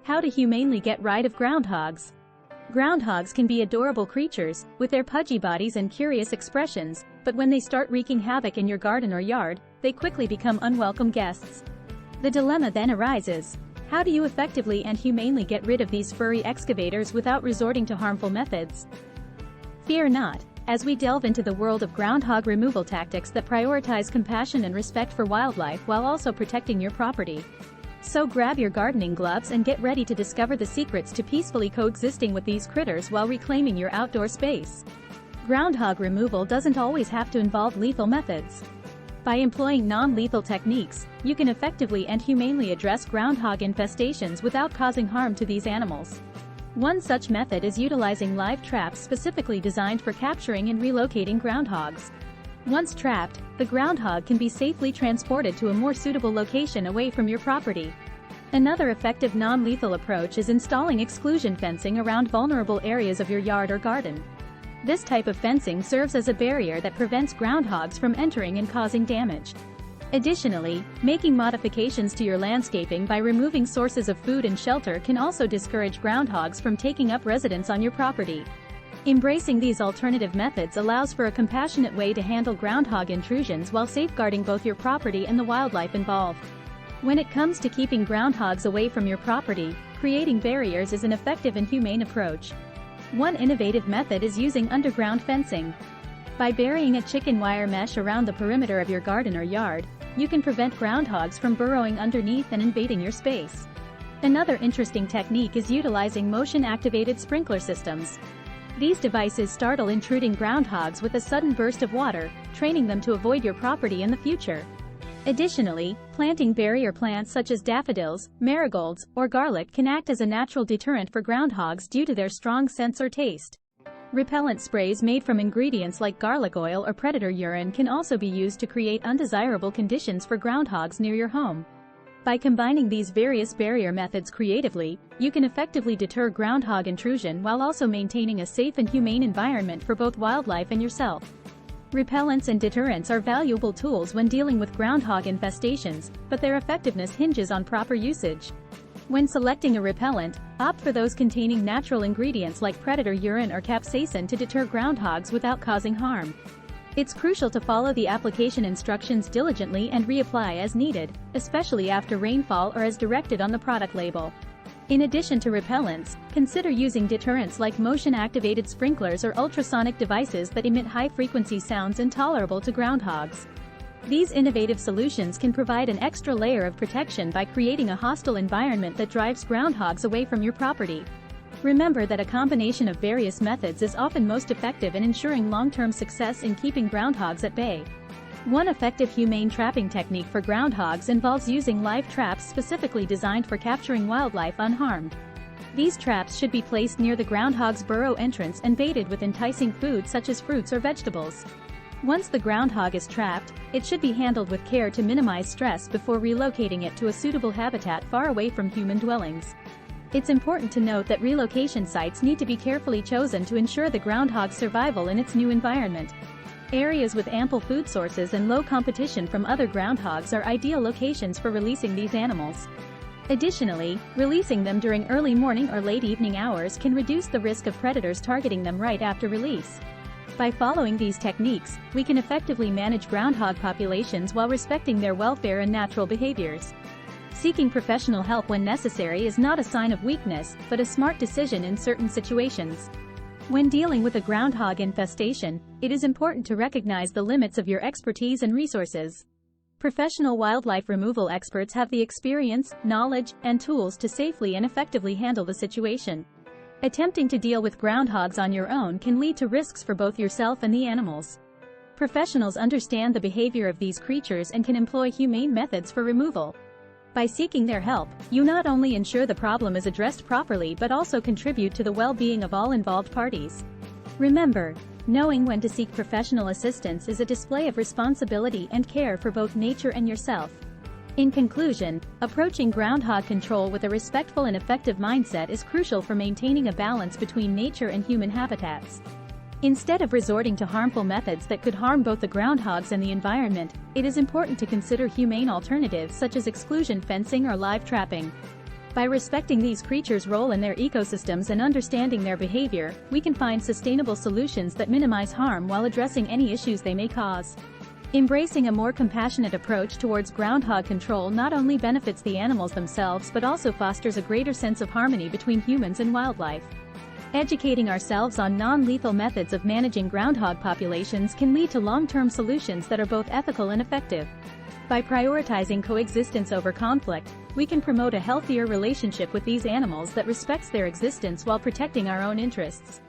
How to humanely get rid of groundhogs. Groundhogs can be adorable creatures, with their pudgy bodies and curious expressions, but when they start wreaking havoc in your garden or yard, they quickly become unwelcome guests. The dilemma then arises: how do you effectively and humanely get rid of these furry excavators without resorting to harmful methods? Fear not, as we delve into the world of groundhog removal tactics that prioritize compassion and respect for wildlife while also protecting your property. So grab your gardening gloves and get ready to discover the secrets to peacefully coexisting with these critters while reclaiming your outdoor space. Groundhog removal doesn't always have to involve lethal methods. By employing non-lethal techniques, you can effectively and humanely address groundhog infestations without causing harm to these animals. One such method is utilizing live traps specifically designed for capturing and relocating groundhogs. Once trapped, the groundhog can be safely transported to a more suitable location away from your property. Another effective non-lethal approach is installing exclusion fencing around vulnerable areas of your yard or garden. This type of fencing serves as a barrier that prevents groundhogs from entering and causing damage. Additionally, making modifications to your landscaping by removing sources of food and shelter can also discourage groundhogs from taking up residence on your property. Embracing these alternative methods allows for a compassionate way to handle groundhog intrusions while safeguarding both your property and the wildlife involved. When it comes to keeping groundhogs away from your property, creating barriers is an effective and humane approach. One innovative method is using underground fencing. By burying a chicken wire mesh around the perimeter of your garden or yard, you can prevent groundhogs from burrowing underneath and invading your space. Another interesting technique is utilizing motion-activated sprinkler systems. These devices startle intruding groundhogs with a sudden burst of water, training them to avoid your property in the future. Additionally, planting barrier plants such as daffodils, marigolds, or garlic can act as a natural deterrent for groundhogs due to their strong sense or taste. Repellent sprays made from ingredients like garlic oil or predator urine can also be used to create undesirable conditions for groundhogs near your home. By combining these various barrier methods creatively, you can effectively deter groundhog intrusion while also maintaining a safe and humane environment for both wildlife and yourself. Repellents and deterrents are valuable tools when dealing with groundhog infestations, but their effectiveness hinges on proper usage. When selecting a repellent, opt for those containing natural ingredients like predator urine or capsaicin to deter groundhogs without causing harm. It's crucial to follow the application instructions diligently and reapply as needed, especially after rainfall or as directed on the product label. In addition to repellents, consider using deterrents like motion-activated sprinklers or ultrasonic devices that emit high-frequency sounds intolerable to groundhogs. These innovative solutions can provide an extra layer of protection by creating a hostile environment that drives groundhogs away from your property. Remember that a combination of various methods is often most effective in ensuring long-term success in keeping groundhogs at bay. One effective humane trapping technique for groundhogs involves using live traps specifically designed for capturing wildlife unharmed. These traps should be placed near the groundhog's burrow entrance and baited with enticing food such as fruits or vegetables. Once the groundhog is trapped, it should be handled with care to minimize stress before relocating it to a suitable habitat far away from human dwellings. It's important to note that relocation sites need to be carefully chosen to ensure the groundhog's survival in its new environment. Areas with ample food sources and low competition from other groundhogs are ideal locations for releasing these animals. Additionally, releasing them during early morning or late evening hours can reduce the risk of predators targeting them right after release. By following these techniques, we can effectively manage groundhog populations while respecting their welfare and natural behaviors. Seeking professional help when necessary is not a sign of weakness, but a smart decision in certain situations. When dealing with a groundhog infestation, it is important to recognize the limits of your expertise and resources. Professional wildlife removal experts have the experience, knowledge, and tools to safely and effectively handle the situation. Attempting to deal with groundhogs on your own can lead to risks for both yourself and the animals. Professionals understand the behavior of these creatures and can employ humane methods for removal. By seeking their help, you not only ensure the problem is addressed properly but also contribute to the well-being of all involved parties. Remember, knowing when to seek professional assistance is a display of responsibility and care for both nature and yourself. In conclusion, approaching groundhog control with a respectful and effective mindset is crucial for maintaining a balance between nature and human habitats. Instead of resorting to harmful methods that could harm both the groundhogs and the environment, it is important to consider humane alternatives such as exclusion fencing or live trapping. By respecting these creatures' role in their ecosystems and understanding their behavior, we can find sustainable solutions that minimize harm while addressing any issues they may cause. Embracing a more compassionate approach towards groundhog control not only benefits the animals themselves but also fosters a greater sense of harmony between humans and wildlife. Educating ourselves on non-lethal methods of managing groundhog populations can lead to long-term solutions that are both ethical and effective. By prioritizing coexistence over conflict, we can promote a healthier relationship with these animals that respects their existence while protecting our own interests.